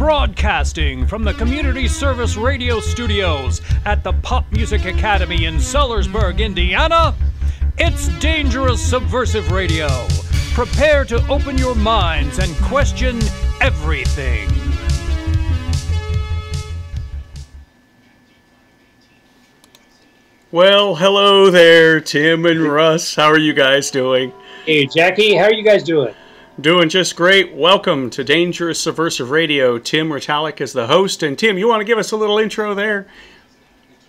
Broadcasting from the Community Service Radio Studios at the Pop Music Academy in Sellersburg, Indiana, it's Dangerous Subversive Radio. Prepare to open your minds and question everything. Well, hello there, Tim and Russ. How are you guys doing? Hey, Jackie. How are you guys doing? Doing just great. Welcome to Dangerous Subversive Radio. Tim Retallack is the host. And Tim, you want to give us a little intro there?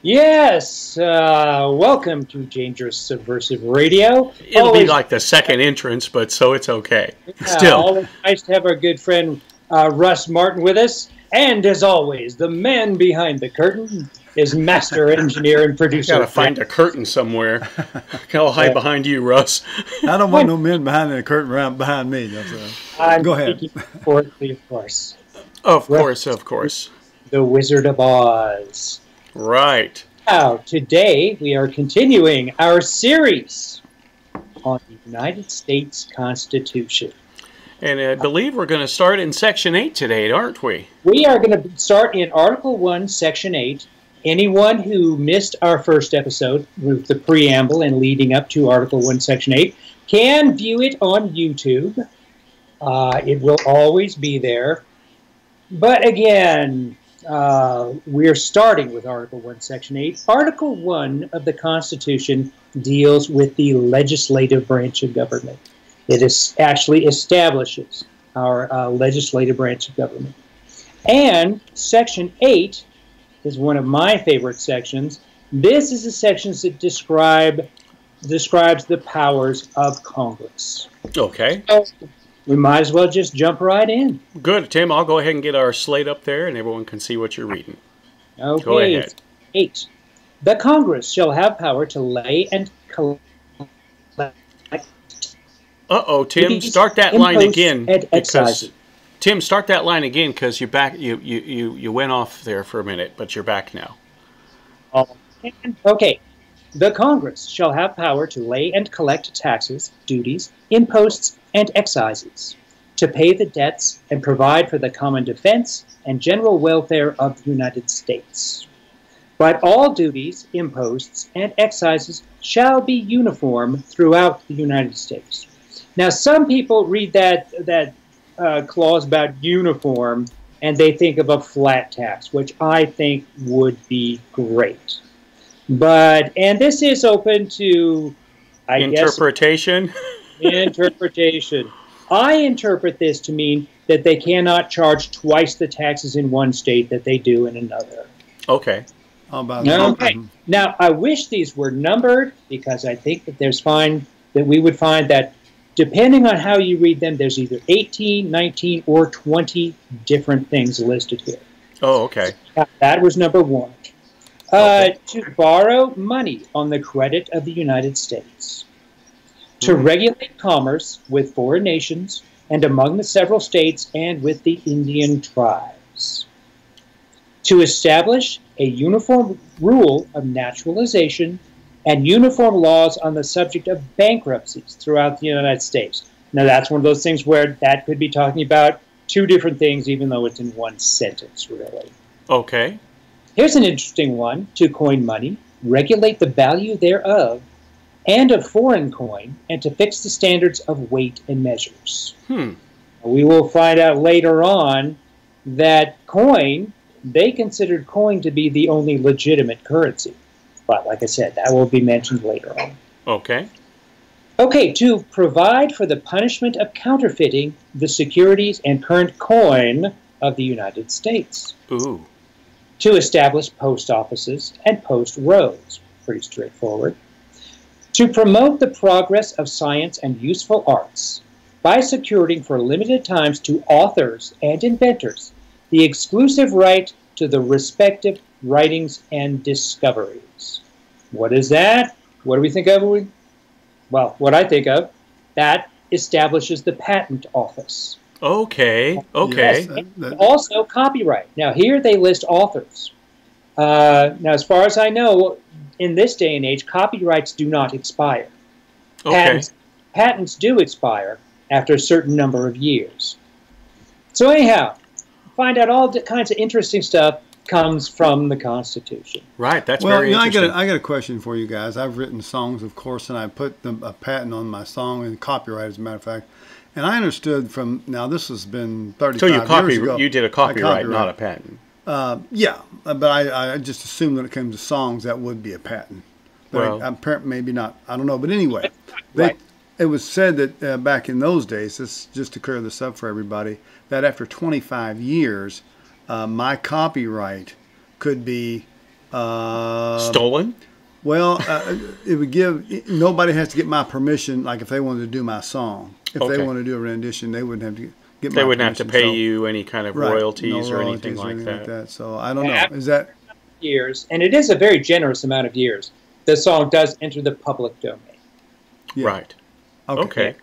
Yes. Welcome to Dangerous Subversive Radio. It'll be like the second entrance, but so it's okay. Still. Always nice to have our good friend Russ Martin with us. And as always, the man behind the curtain is master engineer and producer. Gotta find a curtain somewhere. I'll hide behind you, Russ. I don't want no men behind the curtain around behind me. Go ahead. Of course. Of course. The Wizard of Oz. Right. Now, today we are continuing our series on the United States Constitution. And I believe we're going to start in Section 8 today, aren't we? We are going to start in Article 1, Section 8. Anyone who missed our first episode with the preamble and leading up to Article 1, Section 8 can view it on YouTube. It will always be there. But again, we're starting with Article 1, Section 8. Article 1 of the Constitution deals with the legislative branch of government. It actually establishes our legislative branch of government. And Section 8 is one of my favorite sections. This is a section that describes the powers of Congress. Okay. So we might as well just jump right in. Good. Tim, I'll go ahead and get our slate up there and everyone can see what you're reading. Okay. Go ahead. 8. The Congress shall have power to lay and collect. Tim, start that line again. Because Tim, start that line again because you back. You went off there for a minute, but you're back now. Okay. The Congress shall have power to lay and collect taxes, duties, imposts, and excises, to pay the debts and provide for the common defense and general welfare of the United States. But all duties, imposts, and excises shall be uniform throughout the United States. Now, some people read that clause about uniform, and they think of a flat tax, which I think would be great. And this is open to, interpretation. Interpretation. I interpret this to mean that they cannot charge twice the taxes in one state that they do in another. Okay. Okay. Now, I wish these were numbered because I think that we would find that depending on how you read them, there's either 18, 19, or 20 different things listed here. Oh, okay. That was number 1. Okay. To borrow money on the credit of the United States. To regulate commerce with foreign nations and among the several states and with the Indian tribes. To establish a uniform rule of naturalization and uniform laws on the subject of bankruptcies throughout the United States. Now, that's one of those things where that could be talking about two different things, even though it's in one sentence, really. Okay. Here's an interesting one. To coin money, regulate the value thereof, and of foreign coin, and to fix the standards of weight and measures. We will find out later on that coin, they considered coin to be the only legitimate currency. But like I said, that will be mentioned later on. Okay. Okay, to provide for the punishment of counterfeiting the securities and current coin of the United States. Ooh. To establish post offices and post roads. Pretty straightforward. To promote the progress of science and useful arts by securing for limited times to authors and inventors the exclusive right to the respective writings and discoveries. What is that? What do we think of? Well, what I think of, that establishes the patent office. Okay. Yes, also copyright. Now, here they list authors. Now, as far as I know, in this day and age, copyrights do not expire. Okay. Patents do expire after a certain number of years. So anyhow, find out all kinds of interesting stuff comes from the Constitution. Right, that's very interesting. I got a question for you guys. I've written songs, of course, and I put a patent on my song and copyright, as a matter of fact. And I understood from, now this has been 35 years ago. You did a copyright, not a patent. Yeah, but I just assumed when it came to songs that would be a patent. But apparently maybe not. I don't know. But anyway, it was said that back in those days, this, just to clear this up for everybody, that after 25 years, my copyright could be stolen. Well, it would give, nobody has to get my permission. Like if they wanted to do my song, if they want to do a rendition, they wouldn't have to get my permission. They wouldn't have to pay you any kind of royalties or anything like that. So I don't know. Is that years? And it is a very generous amount of years. The song does enter the public domain. Yeah. Right. Okay.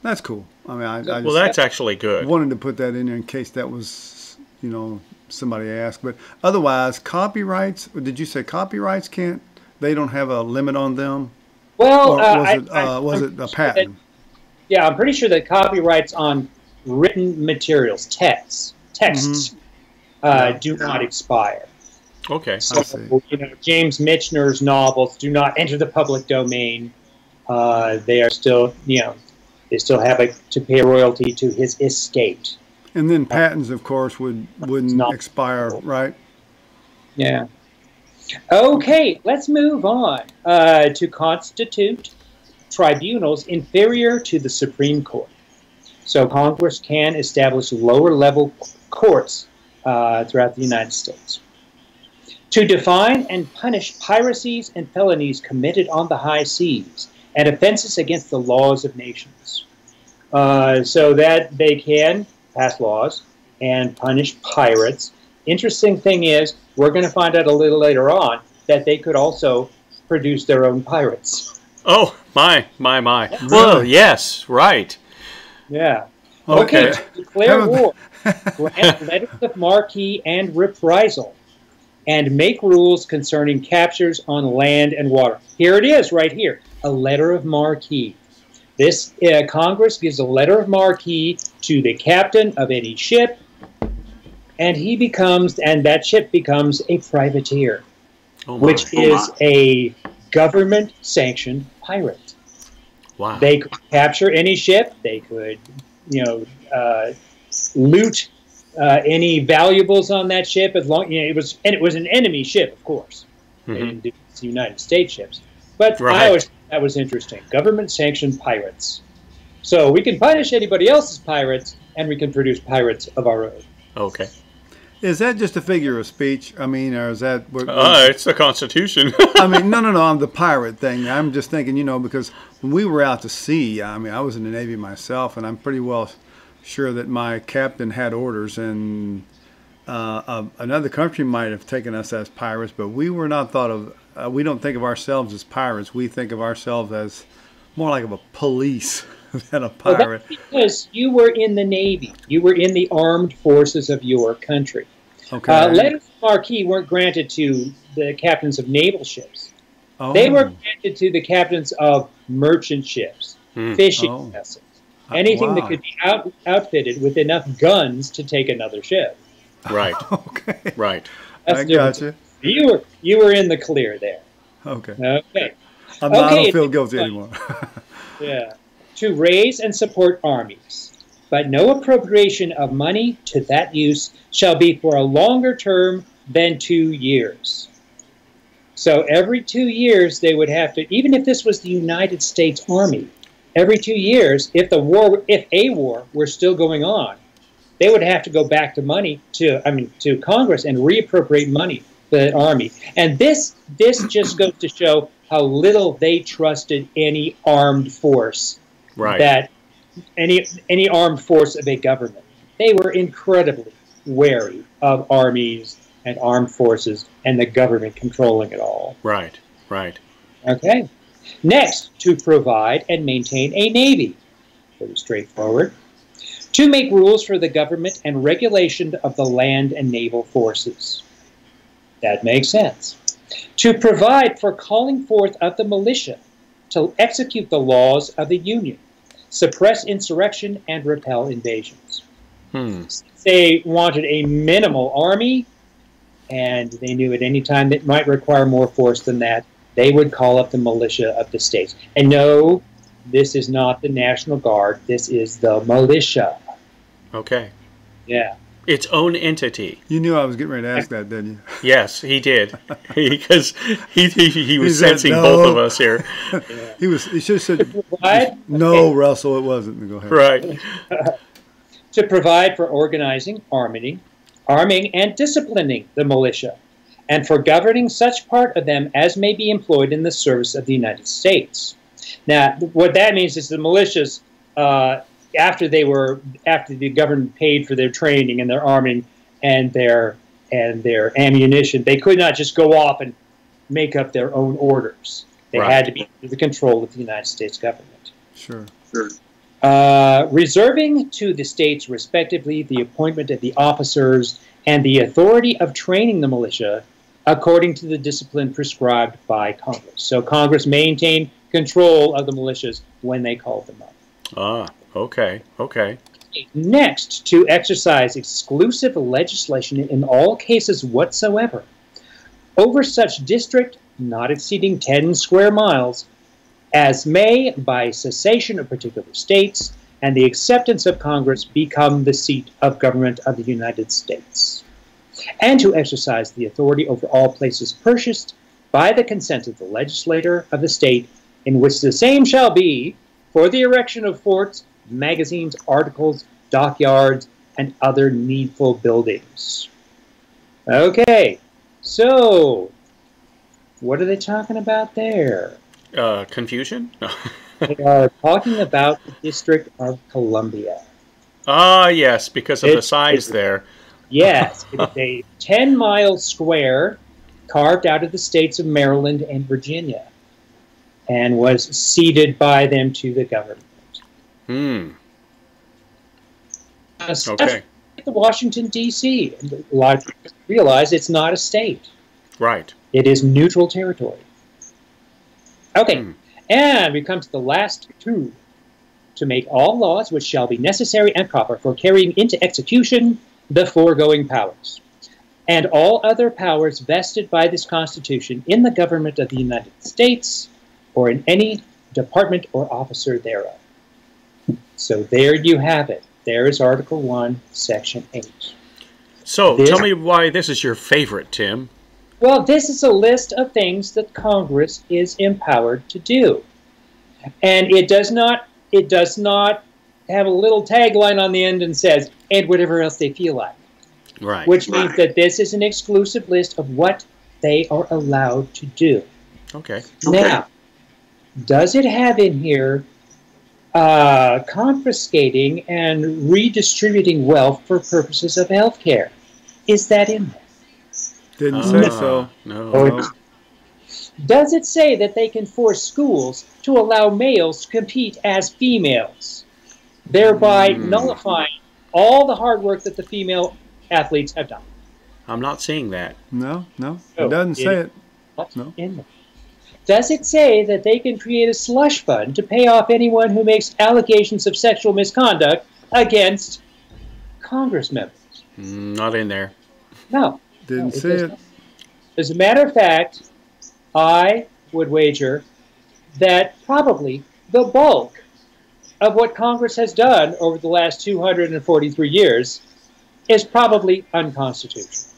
That's cool. I mean, I well, that's actually good. Wanted to put that in there in case that was, you know, somebody asked. But otherwise, copyrights. Did you say copyrights can't? They don't have a limit on them. Well, or was it a patent? Yeah, I'm pretty sure that copyrights on written materials, texts, do not expire. Okay. So, you know, James Michener's novels do not enter the public domain. They are still, you know, they still have to pay royalty to his estate. And then patents, of course, wouldn't expire, right? Yeah. Okay, let's move on to constitute tribunals inferior to the Supreme Court. So Congress can establish lower-level courts throughout the United States to define and punish piracies and felonies committed on the high seas and offenses against the laws of nations, so that they can pass laws and punish pirates. Interesting thing is, we're going to find out a little later on that they could also produce their own pirates. Oh, my. Well, yes, right. Yeah. Okay. Declare war, grant letters of marque and reprisal, and make rules concerning captures on land and water. Here it is, right here, a letter of marque. This Congress gives a letter of marque to the captain of any ship, and that ship becomes a privateer, which is a government-sanctioned pirate. Wow. They could capture any ship. They could, you know, loot any valuables on that ship, as long, you know, it was an enemy ship, of course. They didn't do the United States ships, but I always thought that was interesting. Government-sanctioned pirates. So we can punish anybody else's pirates, and we can produce pirates of our own. Okay. Is that just a figure of speech? I mean, or is that... it's the Constitution. I mean, no, on the pirate thing. I'm just thinking, you know, because when we were out to sea, I mean, I was in the Navy myself, and I'm pretty well sure that my captain had orders, and another country might have taken us as pirates, but we were not thought of... we don't think of ourselves as pirates. We think of ourselves as more like a police than a pirate. Well, that's because you were in the Navy. You were in the armed forces of your country. Okay. Letters of marque weren't granted to the captains of naval ships. Oh. They were granted to the captains of merchant ships, fishing vessels, anything that could be outfitted with enough guns to take another ship. Right. Okay. Right. That's I got you. You were in the clear there. Okay. Okay. I don't feel guilty anymore. Yeah. To raise and support armies, but no appropriation of money to that use shall be for a longer term than 2 years. So every 2 years they would have to, even if this was the United States Army, every 2 years, if a war were still going on, they would have to go back to Congress and reappropriate money for that army. And this just goes to show how little they trusted any armed force. Right. That any armed force of a government. They were incredibly wary of armies and armed forces and the government controlling it all. Right. Right. Okay. Next, to provide and maintain a navy. Pretty straightforward. To make rules for the government and regulation of the land and naval forces. That makes sense. To provide for calling forth of the militia to execute the laws of the Union, suppress insurrection, and repel invasions. They wanted a minimal army, and they knew at any time that might require more force than that, they would call up the militia of the states. And no, this is not the National Guard. This is the militia. Okay. Yeah. Its own entity. You knew I was getting ready to ask that, didn't you? Yes, he did. Because he was said sensing no. both of us here. He should have said, What? no, Russell, it wasn't. Go ahead. Right. To provide for organizing, arming, and disciplining the militia, and for governing such part of them as may be employed in the service of the United States. Now, what that means is the militias, after the government paid for their training and their arming and their ammunition, they could not just go off and make up their own orders. They had to be under the control of the United States government. Sure. Reserving to the states, respectively, the appointment of the officers and the authority of training the militia according to the discipline prescribed by Congress. So Congress maintained control of the militias when they called them up. Ah, okay. Next, to exercise exclusive legislation in all cases whatsoever over such district not exceeding 10 square miles as may, by cessation of particular states and the acceptance of Congress, become the seat of government of the United States, and to exercise the authority over all places purchased by the consent of the legislator of the state in which the same shall be for the erection of forts, magazines, articles, dockyards, and other needful buildings. Okay, so what are they talking about there? Confusion? They are talking about the District of Columbia. Ah, yes, because of the size there. Yes, it is a 10-mile square carved out of the states of Maryland and Virginia and was ceded by them to the government. Okay. The Washington, D.C. A lot of people realize it's not a state. Right. It is neutral territory. Okay, and we come to the last two. To make all laws which shall be necessary and proper for carrying into execution the foregoing powers, and all other powers vested by this Constitution in the government of the United States, or in any department or officer thereof. So there you have it. There is Article 1, Section 8. So, tell me why this is your favorite, Tim. Well, this is a list of things that Congress is empowered to do. And it does not have a little tagline on the end and says, and whatever else they feel like. Right. Which means that this is an exclusive list of what they are allowed to do. Okay. Now, does it have in here confiscating and redistributing wealth for purposes of health care? Is that in there? Didn't say so. No. Does it say that they can force schools to allow males to compete as females, thereby nullifying all the hard work that the female athletes have done? I'm not seeing that. No, it doesn't say it. No. In there. Does it say that they can create a slush fund to pay off anyone who makes allegations of sexual misconduct against Congress members? Not in there. No. Didn't say it. As a matter of fact, I would wager that probably the bulk of what Congress has done over the last 243 years is probably unconstitutional.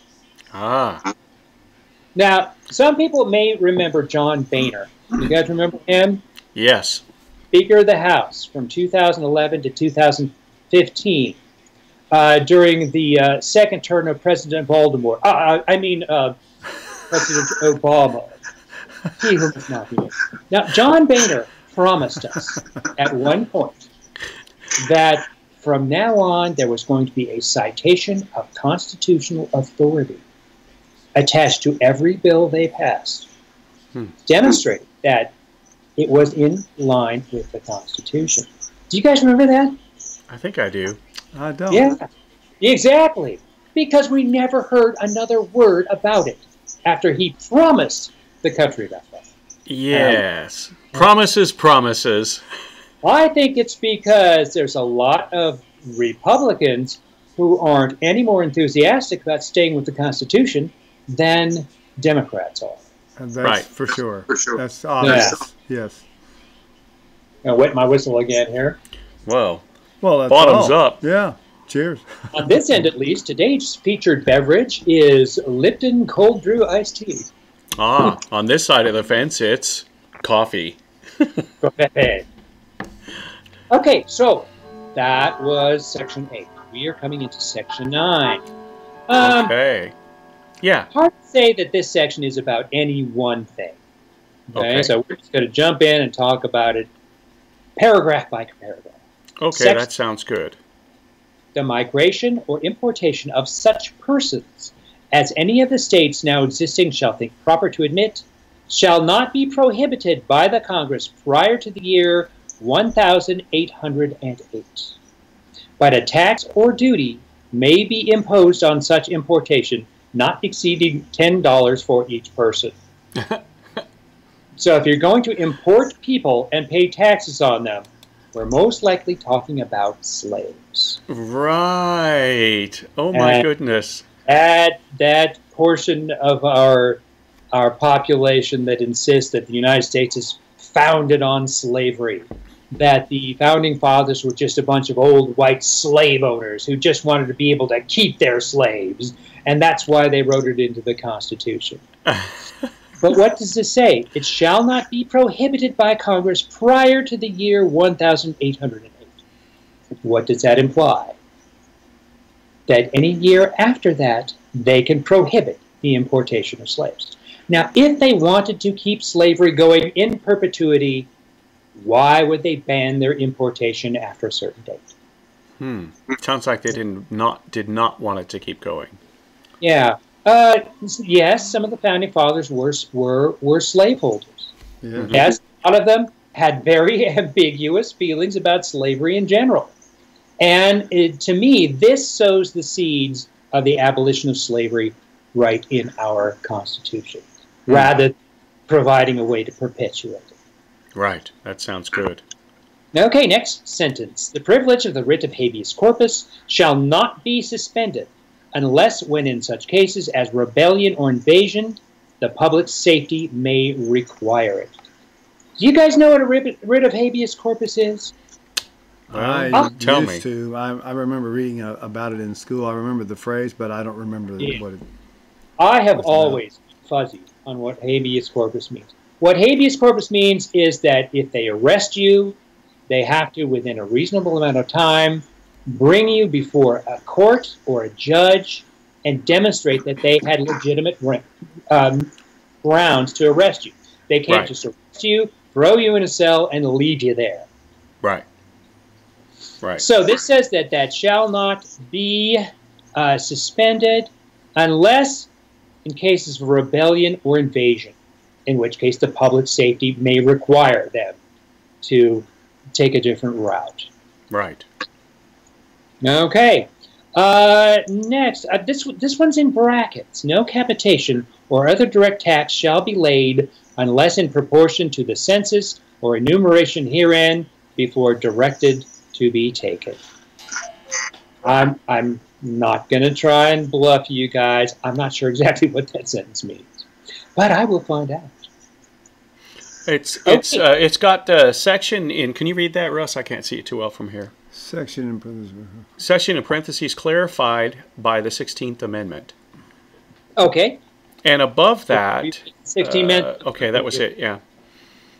Now, some people may remember John Boehner. You guys remember him? Yes. Speaker of the House from 2011 to 2015 during the second term of President President Obama. He who must not be named. Now, John Boehner promised us at one point that from now on there was going to be a citation of constitutional authority attached to every bill they passed, demonstrating that it was in line with the Constitution. Do you guys remember that? I think I do. I don't. Yeah, exactly. Because we never heard another word about it after he promised the country about that. Yes. Promises. I think it's because there's a lot of Republicans who aren't any more enthusiastic about staying with the Constitution than Democrats are. And that's Right. for sure. For sure. That's obvious. Yes. I'll wet my whistle again here. Well, Well, that's bottoms all. up. Yeah. Cheers. On this end, at least, today's featured beverage is Lipton Cold Brew Iced Tea. On this side of the fence, it's coffee. Okay, so that was Section 8. We are coming into Section 9. Okay. Yeah. Hard to say that this section is about any one thing. Okay, so we're just going to jump in and talk about it paragraph by paragraph. Okay, that sounds good. The migration or importation of such persons as any of the states now existing shall think proper to admit shall not be prohibited by the Congress prior to the year 1808. But a tax or duty may be imposed on such importation not exceeding $10 for each person. So if you're going to import people and pay taxes on them, we're most likely talking about slaves. Right. Oh my goodness. That portion of our population that insists that the United States is founded on slavery, that the founding fathers were just a bunch of old white slave owners who just wanted to be able to keep their slaves, and that's why they wrote it into the Constitution. But what does this say? It shall not be prohibited by Congress prior to the year 1808. What does that imply? That any year after that, they can prohibit the importation of slaves. Now, if they wanted to keep slavery going in perpetuity, why would they ban their importation after a certain date? Sounds like they did not want it to keep going. Yeah. Yes, some of the founding fathers were slaveholders. Yeah. Yes, a lot of them had very ambiguous feelings about slavery in general. And to me, this sows the seeds of the abolition of slavery right in our Constitution, rather than providing a way to perpetuate it. Right. That sounds good. Okay, next sentence. The privilege of the writ of habeas corpus shall not be suspended unless when in such cases as rebellion or invasion, the public safety may require it. Do you guys know what a writ of habeas corpus is? I tell used to. I remember reading about it in school. I remember the phrase, but I don't remember what it I have always been fuzzy on what habeas corpus means. What habeas corpus means is that if they arrest you, they have to, within a reasonable amount of time, bring you before a court or a judge and demonstrate that they had legitimate grounds to arrest you. They can't just arrest you, throw you in a cell, and leave you there. Right. Right. So this says that that shall not be suspended unless in cases of rebellion or invasion, in which case the public safety may require them to take a different route. Right. Okay. Next, this one's in brackets. No capitation or other direct tax shall be laid unless in proportion to the census or enumeration herein before directed to be taken. I'm not going to try and bluff you guys. I'm not sure exactly what that sentence means, but I will find out. It's got a section in. Can you read that, Russ? I can't see it too well from here. section in parentheses. Section in parentheses clarified by the 16th Amendment. Okay. And above that, 16 minutes. okay, that was it. Yeah.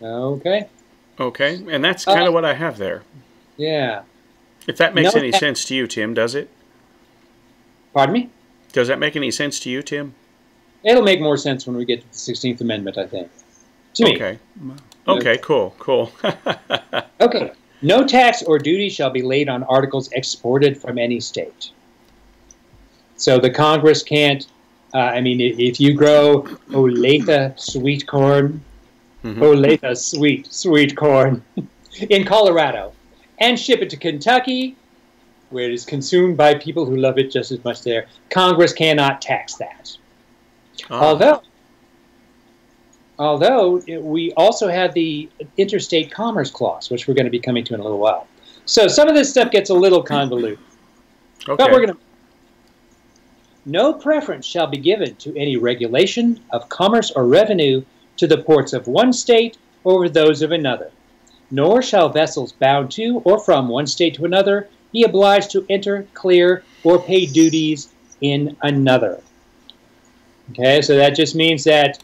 Okay. Okay, and that's kind of what I have there. Yeah. If that makes any sense to you, Tim, does it? Pardon me? Does that make any sense to you, Tim? It'll make more sense when we get to the 16th Amendment, I think. To me. Okay. Okay, cool, cool. Okay. No tax or duty shall be laid on articles exported from any state. So the Congress can't, I mean, if you grow Olathe sweet corn, Olathe sweet corn in Colorado, and ship it to Kentucky, where it is consumed by people who love it just as much there, Congress cannot tax that. Although we also have the Interstate Commerce Clause, which we're going to be coming to in a little while. So some of this stuff gets a little convoluted. Okay. But we're going to No preference shall be given to any regulation of commerce or revenue to the ports of one state over those of another, nor shall vessels bound to or from one state to another be obliged to enter, clear, or pay duties in another. Okay, so that just means that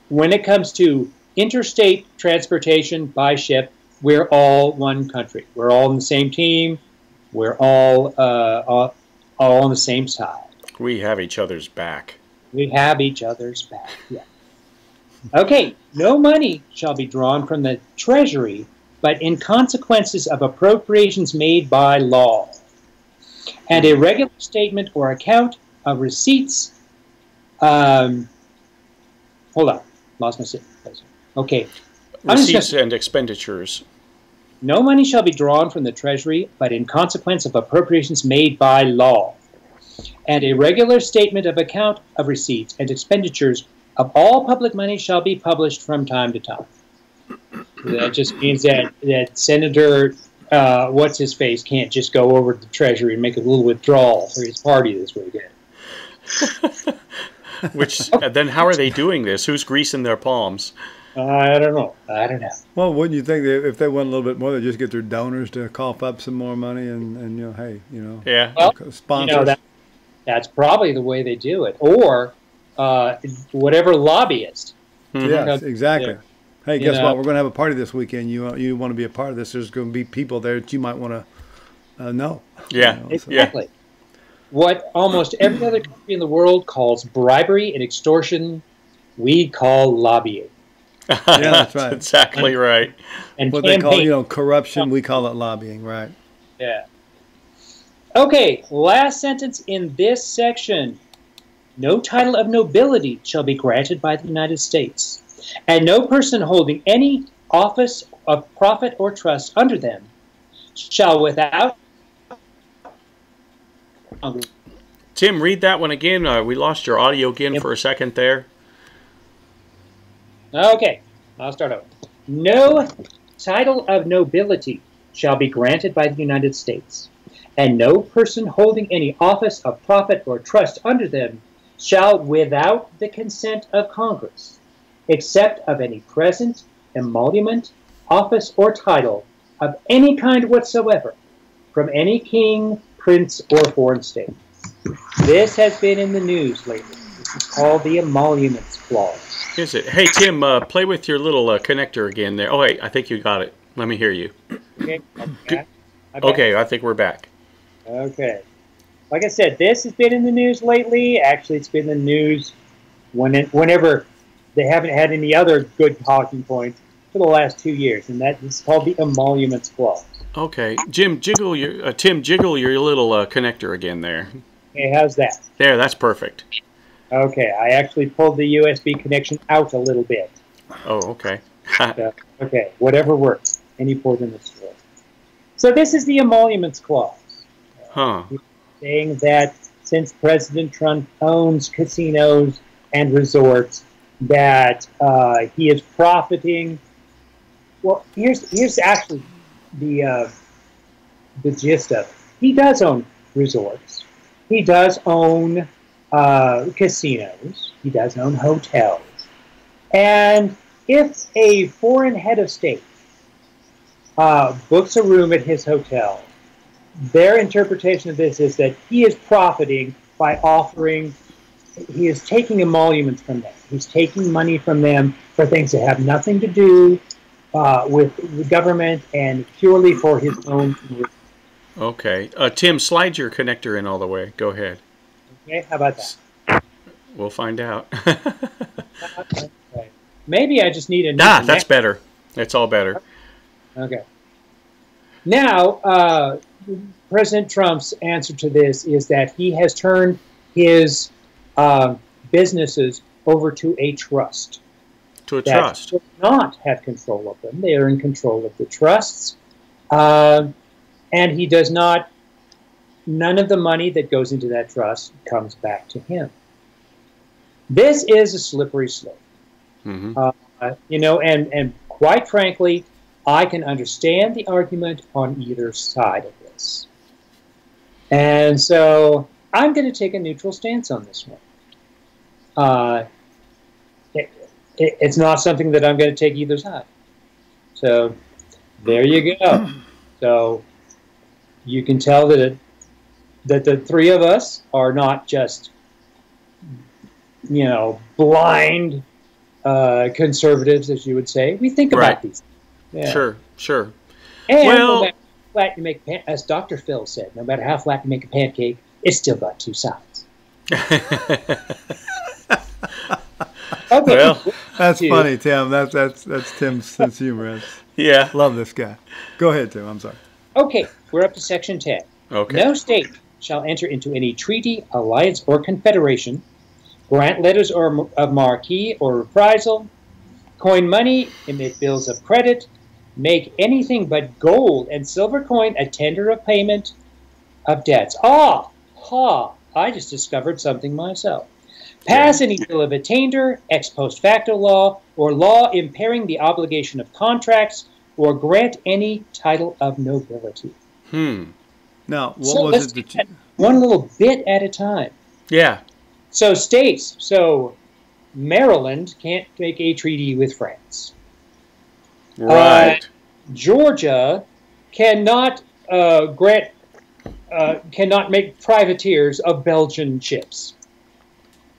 when it comes to interstate transportation by ship, we're all one country. We're all on the same team. We're all on the same side. We have each other's back. We have each other's back, yeah. Okay, no money shall be drawn from the treasury, but in consequences of appropriations made by law. And a regular statement or account of receipts. Hold on, lost my sentence. Okay. Receipts and expenditures. No money shall be drawn from the treasury, but in consequence of appropriations made by law. And a regular statement of account of receipts and expenditures of all public money shall be published from time to time. That just means that Senator what's-his-face can't just go over to the treasury and make a little withdrawal for his party this weekend. Which, then how are they doing this? Who's greasing their palms? I don't know. Well, wouldn't you think that if they want a little bit more, they'd just get their donors to cough up some more money and hey, Yeah. Well, sponsors. That's probably the way they do it. Or whatever lobbyist. Yes, exactly. Yeah. Hey, guess what? We're going to have a party this weekend. You want to be a part of this? There's going to be people there that you might want to know. Yeah, exactly. Yeah. What almost every other country in the world calls bribery and extortion, we call lobbying. Yeah, that's right. Exactly right. And what they call, corruption, we call it lobbying, right? Yeah. Okay, last sentence in this section. No title of nobility shall be granted by the United States, and no person holding any office of profit or trust under them shall without... Tim, read that one again. We lost your audio again for a second there. Okay, I'll start over. No title of nobility shall be granted by the United States, and no person holding any office of profit or trust under them shall, without the consent of Congress, except of any present, emolument, office, or title of any kind whatsoever, from any king, prince, or foreign state. This has been in the news lately. This is called the Emoluments Clause. Is it? Hey, Tim, play with your little connector again there. Oh, wait, I think you got it. Let me hear you. Okay, okay, I think we're back. Okay. Like I said, this has been in the news lately. Actually, it's been in the news whenever they haven't had any other good talking points for the last 2 years, and that is called the Emoluments Clause. Okay. Tim, jiggle your little connector again there. Okay, how's that? There, that's perfect. Okay, I actually pulled the USB connection out a little bit. Oh, okay. Okay, whatever works. Any port in the store. So this is the Emoluments Clause. Huh. Saying that since President Trump owns casinos and resorts, that he is profiting. Well, here's actually the gist of it. He does own resorts. He does own casinos. He does own hotels. And if a foreign head of state books a room at his hotel, their interpretation of this is that he is profiting by offering, he is taking emoluments from them. He's taking money from them for things that have nothing to do with the government and purely for his own. Okay. Tim, slide your connector in all the way. Go ahead. Okay, how about that? We'll find out. Okay. Maybe I just need a new that's better. It's all better. Okay. Now, President Trump's answer to this is that he has turned his businesses over to a trust. To a trust. That does not have control of them. They are in control of the trusts. And he does not, none of the money that goes into that trust comes back to him. This is a slippery slope. Mm-hmm. And quite frankly, I can understand the argument on either side of this. And so I'm going to take a neutral stance on this one. It's not something that I'm going to take either side. So there you go. So you can tell that the three of us are not just, blind conservatives, as you would say. We think about these. Yeah. Sure. And no matter how flat you make, as Dr. Phil said, no matter how flat you make a pancake, it's still got two sides. Okay. Well, that's funny, Tim. That's Tim's sense of humor. Yeah. Love this guy. Go ahead, Tim. I'm sorry. Okay, we're up to Section 10. Okay. No state shall enter into any treaty, alliance, or confederation, grant letters of marque or reprisal, coin money, emit bills of credit, make anything but gold and silver coin a tender of payment of debts. I just discovered something myself. Pass any bill of attainder, ex post facto law, or law impairing the obligation of contracts, or grant any title of nobility. Now, what was it that you... One little bit at a time. Yeah. So states. So Maryland can't make a treaty with France. Right. Georgia cannot cannot make privateers of Belgian ships.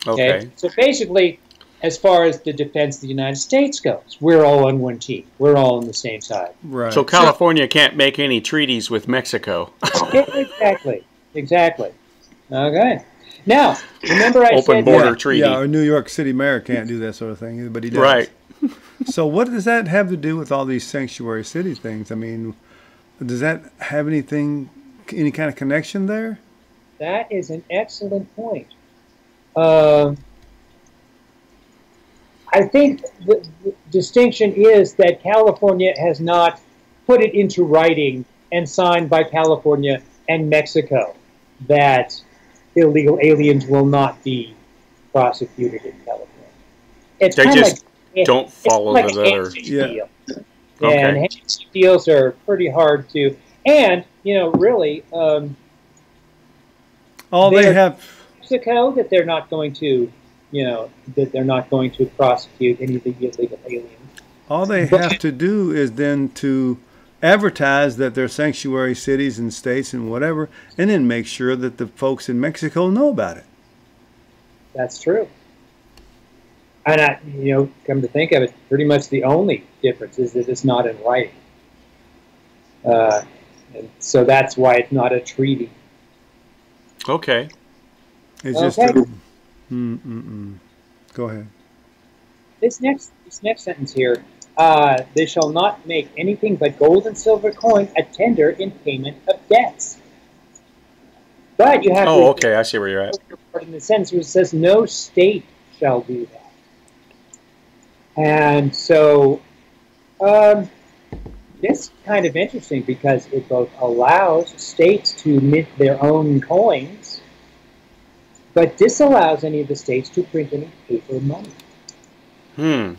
Okay. So basically, as far as the defense of the United States goes, we're all on one team. We're all on the same side. Right. So California can't make any treaties with Mexico. Exactly. Okay. Now, remember I said... Open border treaty. Yeah, or New York City mayor can't do that sort of thing, but he does. Right. So what does that have to do with all these sanctuary city things? I mean, does that have any kind of connection there? That is an excellent point. I think the distinction is that California has not put it into writing and signed by California and Mexico that illegal aliens will not be prosecuted in California. It's they just don't follow like the other. Deal. Okay. And handshake deals are pretty hard to, and really, all they have Mexico that they're not going to, that they're not going to prosecute any of the illegal aliens. All they have to do is then to advertise that they're sanctuary cities and states and whatever, and then make sure that the folks in Mexico know about it. That's true. And come to think of it, pretty much the only difference is that it's not in writing. And so that's why it's not a treaty. Okay. It's just Go ahead. This next sentence here, they shall not make anything but gold and silver coin a tender in payment of debts. But you have to... Oh, okay, I see where you're at. In the sentence where it says no state shall do that. And so it's kind of interesting because it both allows states to mint their own coins, but disallows any of the states to print any paper money.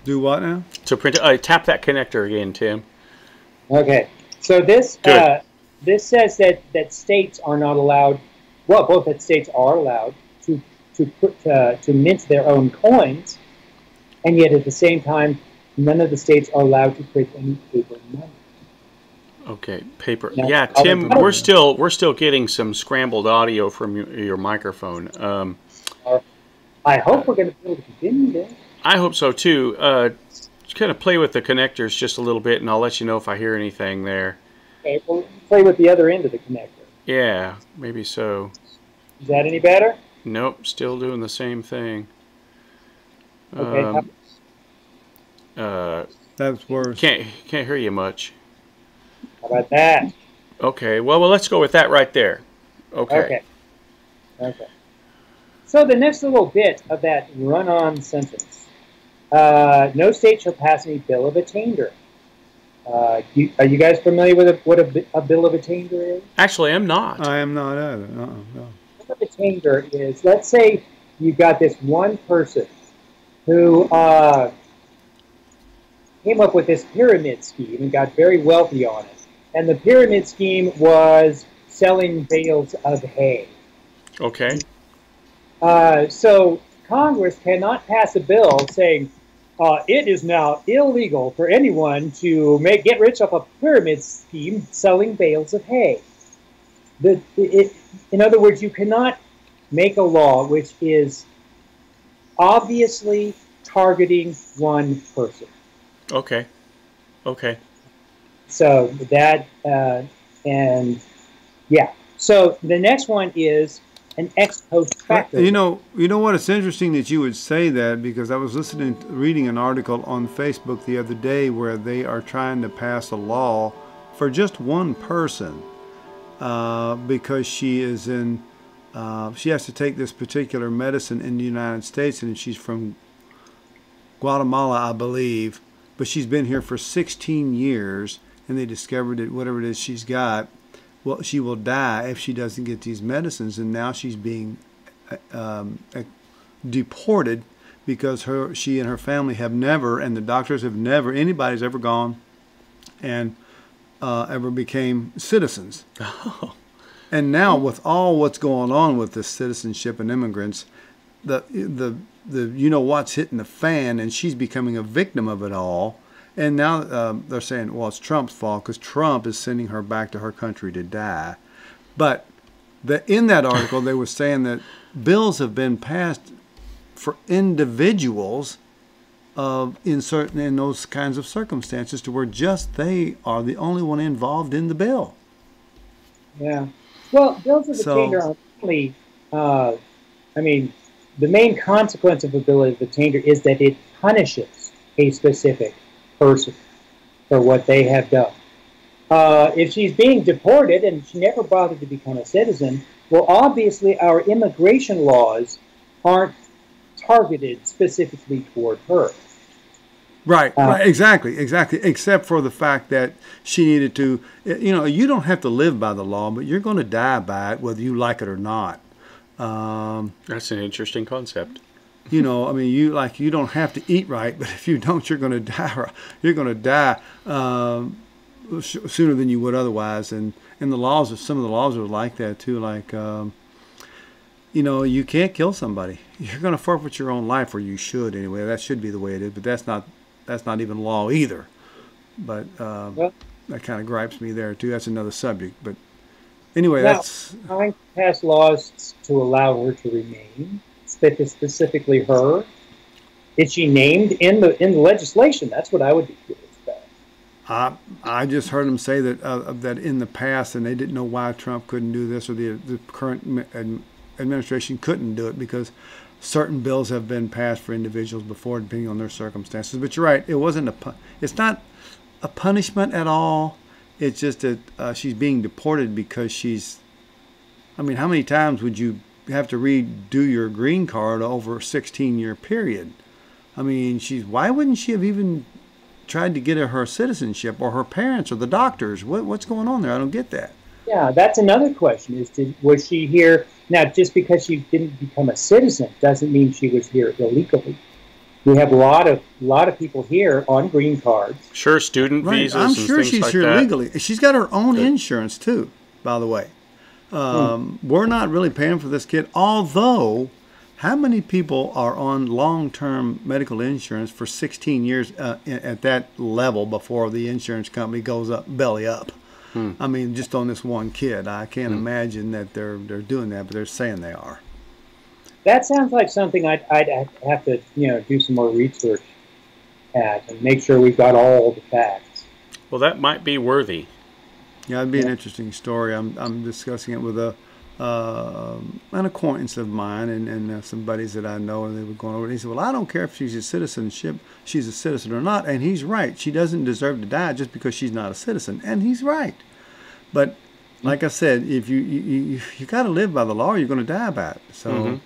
Do what now? To print. Tap that connector again, Tim. Okay. So this says that states are not allowed. Well, both that states are allowed to mint their own coins, and yet at the same time, none of the states are allowed to print any paper money. Okay, paper. Now, yeah, Tim, we're still getting some scrambled audio from your microphone. I hope we're going to be able to continue this. I hope so too. Just kind of play with the connectors just a little bit, and I'll let you know if I hear anything there. Okay, well, play with the other end of the connector. Yeah, maybe so. Is that any better? Nope, still doing the same thing. Okay. That's worse. Can't hear you much. How about that? Okay, well, let's go with that right there. Okay. So the next little bit of that run-on sentence. No state shall pass any bill of attainder. Are you guys familiar with what a bill of attainder is? Actually, I'm not. I am not either. No. Bill of attainder is, let's say you got this one person who came up with this pyramid scheme and got very wealthy on it. And the pyramid scheme was selling bales of hay. Okay. So Congress cannot pass a bill saying it is now illegal for anyone to get rich off a pyramid scheme selling bales of hay. In other words, you cannot make a law which is obviously targeting one person. Okay. Okay. So that, and yeah. So the next one is an ex post facto. You know what? It's interesting that you would say that, because I was reading an article on Facebook the other day where they are trying to pass a law for just one person because she is in. She has to take this particular medicine in the United States, and she's from Guatemala, I believe, but she's been here for 16 years, and they discovered that whatever it is she's got, well, she will die if she doesn't get these medicines, and now she's being deported because she and her family have never, and the doctors have never, anybody's ever gone and ever became citizens. Oh. And now with all what's going on with this citizenship and immigrants, the what's hitting the fan, and she's becoming a victim of it all. And now they're saying, well, it's Trump's fault because Trump is sending her back to her country to die. But in that article, they were saying that bills have been passed for individuals in those kinds of circumstances to where just they are the only one involved in the bill. Yeah. Well, bills of attainder are only, the main consequence of a bill of attainder is that it punishes a specific person for what they have done. If she's being deported and she never bothered to become a citizen, well, obviously our immigration laws aren't targeted specifically toward her. Right, exactly. Except for the fact that she needed to, you don't have to live by the law, but you're going to die by it whether you like it or not. That's an interesting concept. You don't have to eat right, but if you don't, you're going to die. You're going to die sooner than you would otherwise. And the laws, some of the laws are like that too. Like, you can't kill somebody. You're going to forfeit your own life, or you should anyway. That should be the way it is, but that's not even law either. But that kind of gripes me there too. That's another subject. But anyway, that's trying to pass laws to allow her to remain. Specifically her. Is she named in the legislation? That's what I would be curious about. I just heard them say that in the past, and they didn't know why Trump couldn't do this, or the current administration couldn't do it, because certain bills have been passed for individuals before, depending on their circumstances. But you're right; it's not a punishment at all. It's just that she's being deported because she's. I mean, how many times would you have to redo your green card over a 16-year period? I mean, why wouldn't she have even tried to get her citizenship, or her parents, or the doctors? What's going on there? I don't get that. Yeah, that's another question. Was she here? Now, just because she didn't become a citizen doesn't mean she was here illegally. We have a lot of people here on green cards. Sure, student visas. I'm sure and things she's like here that. legally. She's got her own insurance too, by the way. We're not really paying for this kid, although how many people are on long-term medical insurance for 16 years at that level before the insurance company goes up belly up? I mean, just on this one kid. I can't imagine that they're doing that, but they're saying they are. That sounds like something I'd have to do some more research at and make sure we've got all the facts. Well, that might be worthy. Yeah, it'd be an interesting story. I'm discussing it with an acquaintance of mine and some buddies that I know, and they were going over it. He said, well, I don't care if she's a citizen or not, and he's right. She doesn't deserve to die just because she's not a citizen, and he's right. But like I said, if you got to live by the law, you're going to die by it. So,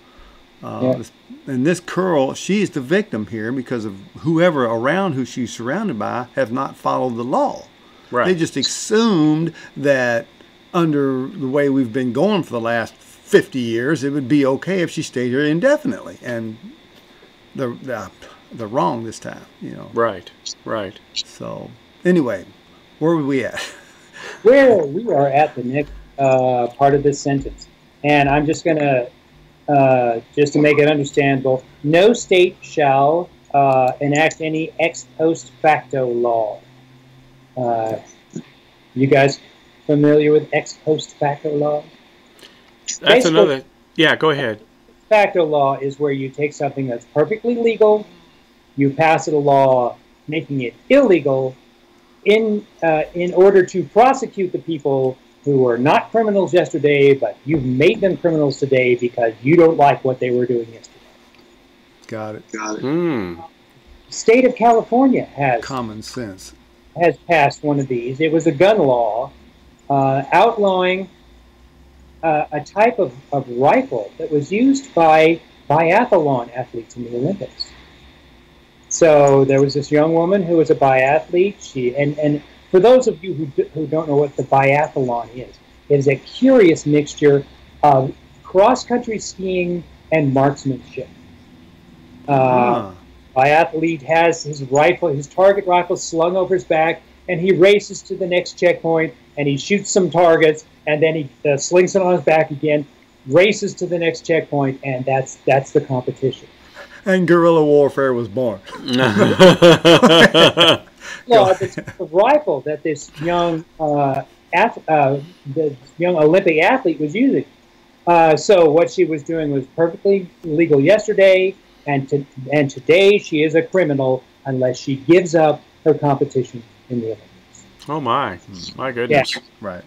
and this girl, she's the victim here because of whoever around who she's surrounded by have not followed the law. Right. They just assumed that under the way we've been going for the last 50 years, it would be okay if she stayed here indefinitely. And they're wrong this time, Right. So, anyway, where were we at? Well, we are at the next part of this sentence. And I'm just going to, just to make it understandable, no state shall enact any ex post facto law. You guys familiar with ex post facto law? That's Basically, another. Yeah, go ahead. Facto law is where you take something that's perfectly legal, you pass it a law making it illegal in order to prosecute the people who were not criminals yesterday, but you've made them criminals today because you don't like what they were doing yesterday. Got it. State of California has Common sense. Has passed one of these. It was a gun law outlawing a type of rifle that was used by biathlon athletes in the Olympics. So there was this young woman who was a biathlete. And for those of you who don't know what the biathlon is, it is a curious mixture of cross-country skiing and marksmanship. Biathlete has his rifle, his target rifle slung over his back, and he races to the next checkpoint, and he shoots some targets, and then he slings it on his back again, races to the next checkpoint, and that's the competition. And guerrilla warfare was born. No, it's the rifle that this young the young Olympic athlete was using. So what she was doing was perfectly legal yesterday, and today she is a criminal unless she gives up her competition in the Olympics. Oh my goodness! Yeah. Right.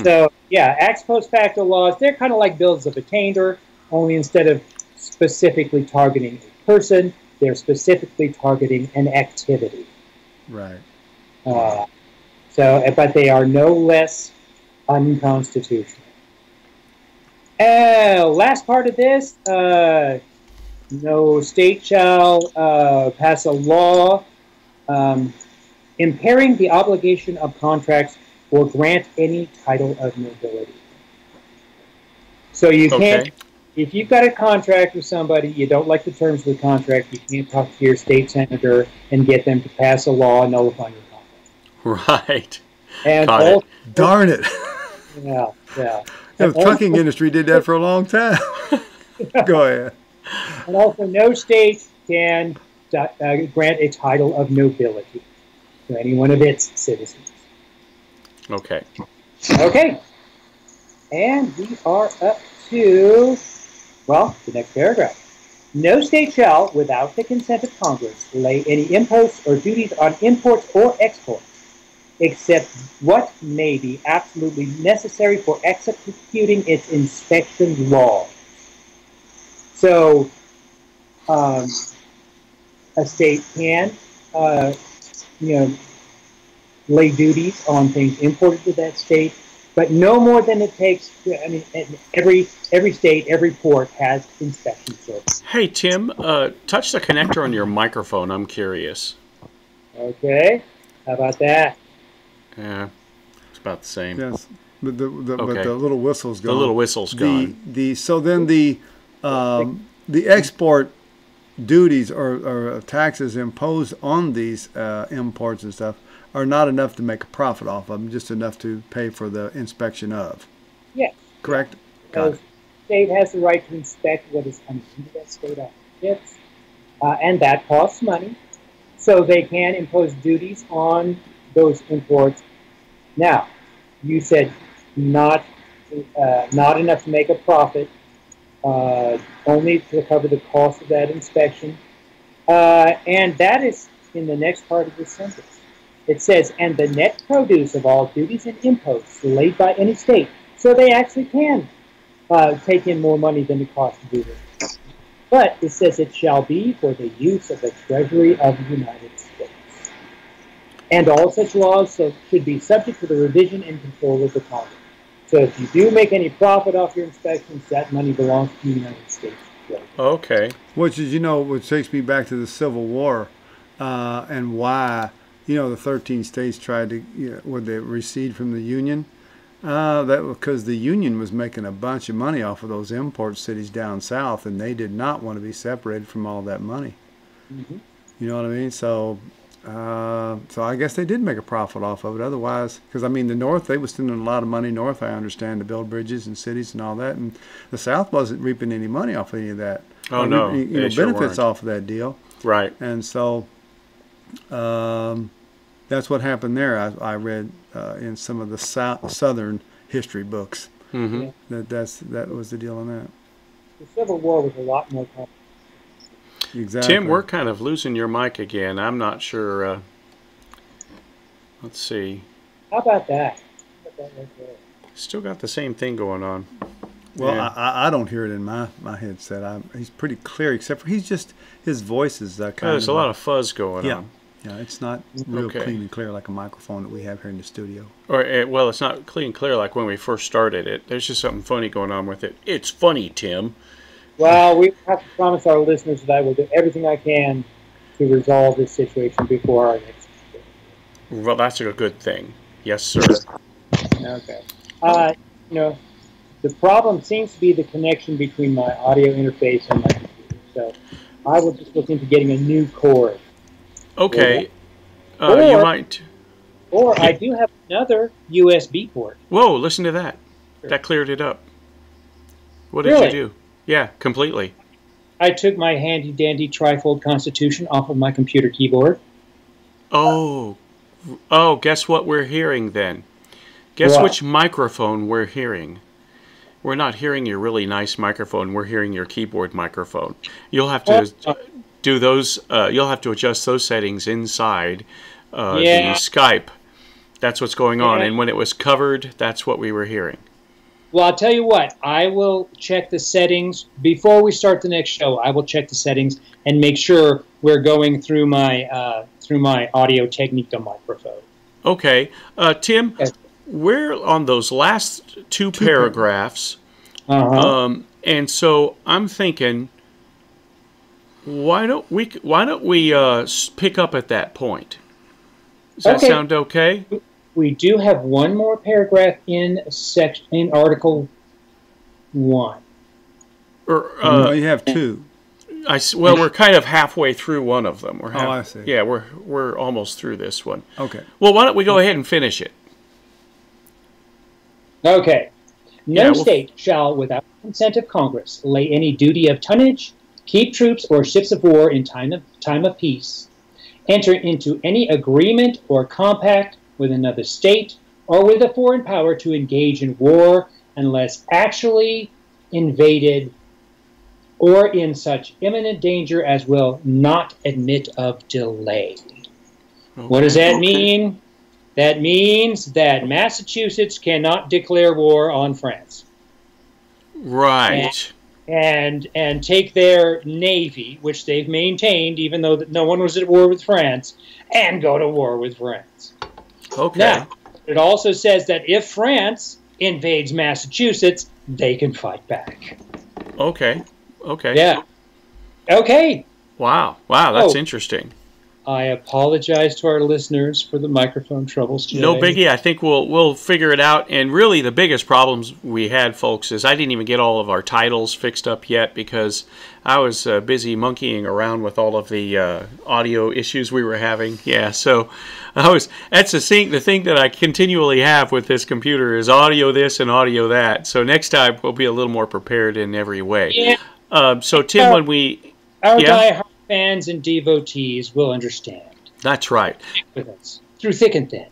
So yeah, ex post facto laws, they're kind of like bills of attainder, only instead of specifically targeting a person, they're specifically targeting an activity. Right. But they are no less unconstitutional. Last part of this, no state shall pass a law impairing the obligation of contracts or grant any title of nobility. So you can't, if you've got a contract with somebody, you don't like the terms of the contract, you can't talk to your state senator and get them to pass a law nullifying your contract. Right. And darn it. Yeah. The trucking industry did that for a long time. Go ahead. And also, no state can grant a title of nobility to any one of its citizens. Okay. Okay. And we are up to, well, the next paragraph. No state shall, without the consent of Congress, lay any imposts or duties on imports or exports, except what may be absolutely necessary for executing its inspection laws. So, a state can, lay duties on things imported to that state, but no more than it takes. I mean, every state, every port has inspection service. Hey, Tim, touch the connector on your microphone. I'm curious. Okay, how about that? Yeah, it's about the same. Yes, but the little whistle's gone. The little whistle's gone. So then the export duties or taxes imposed on these imports and stuff are not enough to make a profit off of them, just enough to pay for the inspection of. Yes. Correct? So the state has the right to inspect what is coming into that state on ships, and that costs money. So they can impose duties on those imports. Now, you said not enough to make a profit, only to cover the cost of that inspection. And that is in the next part of this sentence. It says, and the net produce of all duties and imposts laid by any state. So they actually can take in more money than it costs to do this. But it says it shall be for the use of the Treasury of the United States. And all such laws should be subject to the revision and control of the Congress. So if you do make any profit off your inspections, that money belongs to the United States. Okay. Which is, which takes me back to the Civil War and why, the 13 states tried to, would they recede from the Union? That because the Union was making a bunch of money off of those import cities down south, and they did not want to be separated from all that money. Mm-hmm. You know what I mean? So So I guess they did make a profit off of it. Otherwise, because I mean, the North, they were spending a lot of money north, I understand, to build bridges and cities and all that, and the South wasn't reaping any money off any of that. Oh, no, benefits off of that deal. Right. And so that's what happened there. I read in some of the Southern history books. Mm-hmm. That was the deal on that. The Civil War was a lot more complicated. Exactly. Tim, we're kind of losing your mic again. I'm not sure. Let's see. How about that? Right there? Still got the same thing going on. Well, yeah. I don't hear it in my headset. He's pretty clear, except for his voice is kind of... There's a lot of fuzz going on. Yeah, it's not real clean and clear like a microphone that we have here in the studio. Or well, it's not clean and clear like when we first started it. There's just something funny going on with it. It's funny, Tim. Well, we have to promise our listeners that I will do everything I can to resolve this situation before our next show. Well, that's a good thing. Yes, sir. Okay. The problem seems to be the connection between my audio interface and my computer. So I will just look into getting a new cord. Okay. You might. Or I do have another USB port. Whoa, listen to that. Sure. That cleared it up. What did you do? Yeah, completely. I took my handy-dandy trifold Constitution off of my computer keyboard. Oh, guess what we're hearing then? Guess which microphone we're hearing? We're not hearing your really nice microphone. We're hearing your keyboard microphone. You'll have to do those. You'll have to adjust those settings inside the Skype. That's what's going on. And when it was covered, that's what we were hearing. Well, I'll tell you what. I will check the settings before we start the next show. I will check the settings and make sure we're going through my Audio Technica microphone. Okay, Tim. Okay. We're on those last two paragraphs, and so I'm thinking, why don't we pick up at that point? Does that sound okay? We do have one more paragraph in Article 1. No, you have two. Well, we're kind of halfway through one of them. I see. Yeah, we're almost through this one. Okay. Well, why don't we go ahead and finish it? Okay. No state shall, without consent of Congress, lay any duty of tonnage, keep troops or ships of war in time of peace, enter into any agreement or compact with another state or with a foreign power to engage in war unless actually invaded or in such imminent danger as will not admit of delay. Okay. What does that mean? That means that Massachusetts cannot declare war on France. Right. And take their navy, which they've maintained, even though no one was at war with France, and go to war with France. Okay. Now, it also says that if France invades Massachusetts, they can fight back. Okay. Okay. Yeah. Okay. Wow. Wow, that's interesting. I apologize to our listeners for the microphone troubles today. No biggie. I think we'll figure it out. And really, the biggest problems we had, folks, is I didn't even get all of our titles fixed up yet because I was busy monkeying around with all of the audio issues we were having. Yeah, so that's the thing that I continually have with this computer is audio this and audio that. So next time we'll be a little more prepared in every way. Yeah. So Tim, when we diehard fans and devotees will understand. That's right. With us through thick and thin.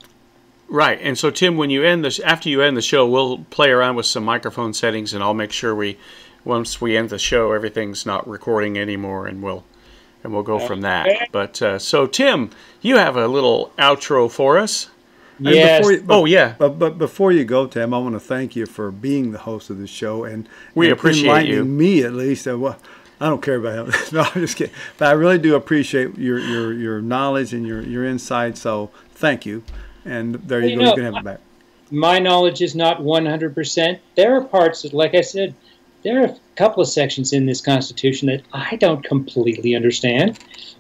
Right, and so Tim, when you after you end the show, we'll play around with some microphone settings, and I'll make sure once we end the show, everything's not recording anymore, and we'll go from that. But so Tim, you have a little outro for us. Yes. But before you go, Tim, I want to thank you for being the host of the show and we appreciate you. Me at least. I don't care about him. No, I'm just kidding. But I really do appreciate your knowledge and your insight. So thank you. And there you go. You can have it back. My knowledge is not 100%. There are parts that, like I said, there are a couple of sections in this Constitution that I don't completely understand.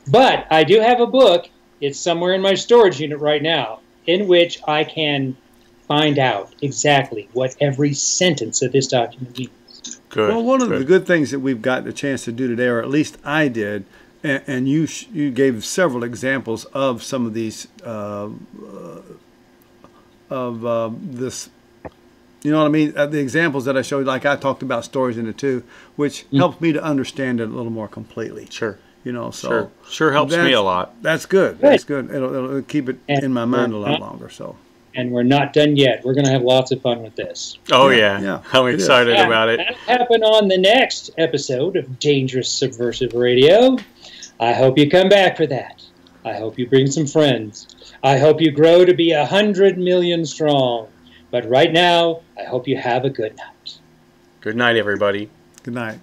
But I do have a book. It's somewhere in my storage unit right now, in which I can find out exactly what every sentence of this document means. Good. Well, one of the good things that we've got the chance to do today, or at least I did, and you gave several examples of some of these this. You know what I mean? The examples that I showed, like I talked about stories in it too, which helped me to understand it a little more completely. Sure. You know, so sure helps me a lot. That's good. That's good. It'll keep it in my mind a lot longer. So. And we're not done yet. We're going to have lots of fun with this. Oh yeah. I'm excited about it. That'll happen on the next episode of Dangerous Subversive Radio. I hope you come back for that. I hope you bring some friends. I hope you grow to be 100 million strong. But right now, I hope you have a good night. Good night, everybody. Good night.